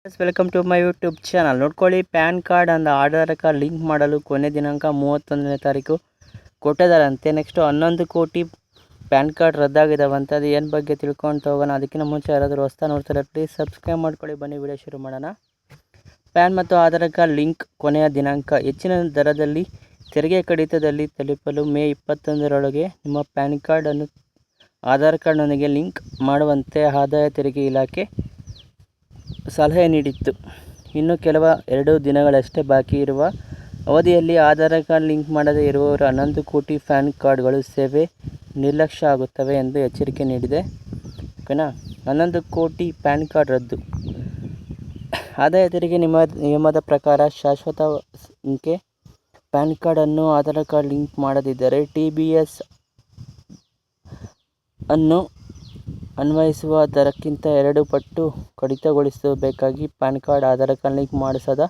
Welcome to my YouTube channel. ನೋಡ್ಕೊಳ್ಳಿ, PAN card and Aadhaar card link ಮಾಡಲು ಕೊನೆ ದಿನಾಂಕ 31ನೇ ತಾರೀಕು ಕೊಟ್ಟಿದ್ದಾರಂತೆ. ನೆಕ್ಸ್ಟು 11 ಕೋಟಿ ಪ್ಯಾನ್ ಕಾರ್ಡ್ ರದ್ದಾಗಿದ್ದಾವಂತೆ. ಅದು ಏನು ಬಗ್ಗೆ ತಿಳ್ಕೊಂಡು ಹೋಗೋಣ. ಅದಕ್ಕಿಂತ ಮುಂಚೆ ಯಾರಾದರೂ ಹೊಸ್ತಾ ನೋಡ್ತಾರೆ ಪ್ಲೀಸ್ ಸಬ್ಸ್ಕ್ರೈಬ್ ಮಾಡ್ಕೊಳ್ಳಿ. ಬನ್ನಿ ವಿಡಿಯೋ ಶುರು ಮಾಡೋಣ. ಪ್ಯಾನ್ ಮತ್ತು ಆಧಾರ್ ಕಾರ್ಡ್ ಲಿಂಕ್ ಕೊನೆಯ ದಿನಾಂಕ. ಹೆಚ್ಚಿನ ದರದಲ್ಲಿ ತೆರಿಗೆ ಕಡಿತದಲ್ಲಿ ತಲುಪಲು ಮೇ 21ರೊಳಗೆ ನಿಮ್ಮ ಪ್ಯಾನ್ ಕಾರ್ಡನ್ನು ಆಧಾರ್ ಕಾರ್ಡ್ನೊಂದಿಗೆ ಲಿಂಕ್ ಮಾಡುವಂತೆ ಆದಾಯ ತೆರಿಗೆ ಇಲಾಖೆ ಸಲಹೆ ನೀಡಿತ್ತು. ಇನ್ನು ಕೆಲವು 2 ದಿನಗಳಷ್ಟೇ ಬಾಕಿ ಇರುವ ಅವಧಿಯಲ್ಲಿ ಆಧಾರ್ ಕಾರ್ಡ್ ಲಿಂಕ್ ಮಾಡದೇ ಇರುವವರು 11 ಕೋಟಿ ಪ್ಯಾನ್ ಕಾರ್ಡ್ಗಳು ಸೇವೆ ನಿರ್ಲಕ್ಷ್ಯ ಆಗುತ್ತವೆ ಎಂದು ಎಚ್ಚರಿಕೆ ನೀಡಿದೆ. ಓಕೆನಾ, 11 ಕೋಟಿ ಪ್ಯಾನ್ ಕಾರ್ಡ್ ರದ್ದು. ಆದಾಯ ತೆರಿಗೆ ನಿಯಮದ ಪ್ರಕಾರ ಶಾಶ್ವತ ಸಂಖ್ಯೆ ಪ್ಯಾನ್ ಕಾರ್ಡನ್ನು ಆಧಾರ್ ಕಾರ್ಡ್ ಲಿಂಕ್ ಮಾಡದಿದ್ದರೆ TBS ಅನ್ನು ಅನ್ವಯಿಸುವ ದರಕ್ಕಿಂತ 2 ಪಟ್ಟು ಕಡಿತಗೊಳಿಸಬೇಕಾಗಿ PAN card Aadhaar card link ಮಾಡಿಸದ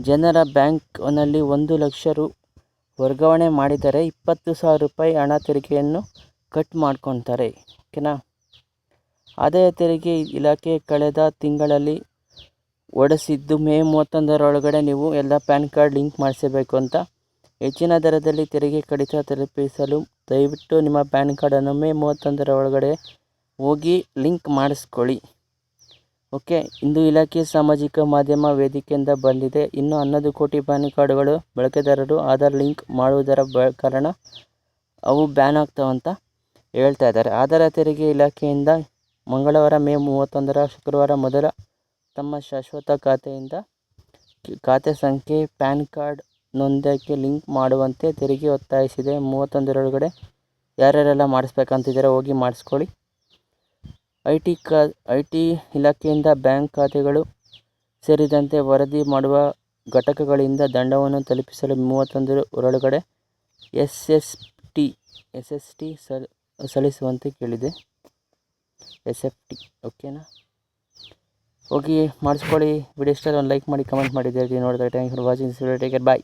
ಜನರ ಬ್ಯಾಂಕ್ನಲ್ಲಿ 1 ಲಕ್ಷ ರು ವರ್ಗಾವಣೆ ಮಾಡಿದರೆ 20,000 ರೂಪಾಯಿ ಹಣ ತೆರಿಗೆಯನ್ನು ಕಟ್ ಮಾಡ್ಕೊತಾರೆ. ಓಕೆನಾ, ಆದಾಯ ತೆರಿಗೆ ಇಲಾಖೆ ಕಳೆದ ತಿಂಗಳಲ್ಲಿ ಹೊರಡಿಸಿದ್ದು ಮೇ 31ರೊಳಗಡೆ ನೀವು ಎಲ್ಲ ಪ್ಯಾನ್ ಕಾರ್ಡ್ ಲಿಂಕ್ ಮಾಡಿಸಬೇಕು ಅಂತ. ಹೆಚ್ಚಿನ ದರದಲ್ಲಿ ತೆರಿಗೆ ಕಡಿತ ತಲುಪಿಸಲು ದಯವಿಟ್ಟು ನಿಮ್ಮ ಪ್ಯಾನ್ ಕಾರ್ಡನ್ನು ಮೇ 31ರೊಳಗಡೆ ಹೋಗಿ ಲಿಂಕ್ ಮಾಡಿಸ್ಕೊಳ್ಳಿ. ಓಕೆ, ಇಂದು ಇಲಾಖೆ ಸಾಮಾಜಿಕ ಮಾಧ್ಯಮ ವೇದಿಕೆಯಿಂದ ಬಂದಿದೆ. ಇನ್ನು 11 ಕೋಟಿ ಪ್ಯಾನ್ ಕಾರ್ಡ್ಗಳು ಬಳಕೆದಾರರು ಆಧಾರ್ ಲಿಂಕ್ ಮಾಡುವುದರ ಕಾರಣ ಅವು ಬ್ಯಾನ್ ಆಗ್ತಾವಂತ ಹೇಳ್ತಾ ಇದ್ದಾರೆ. ಆದಾಯ ತೆರಿಗೆ ಇಲಾಖೆಯಿಂದ ಮಂಗಳವಾರ ಮೇ 31 ಶುಕ್ರವಾರ ಮೊದಲ ತಮ್ಮ ಶಾಶ್ವತ ಖಾತೆ ಸಂಖ್ಯೆ ಪ್ಯಾನ್ ಕಾರ್ಡ್ ನೊಂದಕ್ಕೆ ಲಿಂಕ್ ಮಾಡುವಂತೆ ತೆರಿಗೆ ಒತ್ತಾಯಿಸಿದೆ. 31ರೊಳಗಡೆ ಯಾರ್ಯಾರೆಲ್ಲ ಮಾಡಿಸ್ಬೇಕಂತಿದ್ದಾರೆ ಹೋಗಿ ಮಾಡಿಸ್ಕೊಳ್ಳಿ. ಐಟಿ ಇಲಾಖೆಯಿಂದ ಬ್ಯಾಂಕ್ ಖಾತೆಗಳು ಸೇರಿದಂತೆ ವರದಿ ಮಾಡುವ ಘಟಕಗಳಿಂದ ದಂಡವನ್ನು ತಲುಪಿಸಲು 31ರೊಳಗಡೆ SST ಸಲ್ಲಿಸುವಂತೆ ಕೇಳಿದೆ. SFT. ಓಕೆನಾ, ಹೋಗಿ ಮಾಡಿಸ್ಕೊಳ್ಳಿ. ವಿಡಿಯೋ ಇಷ್ಟ ಒಂದು ಲೈಕ್ ಮಾಡಿ, ಕಮೆಂಟ್ ಮಾಡಿದ್ದೀರಿ. ನೋಡಿದ್ರೆ thanks for watching this video. Take care, bye.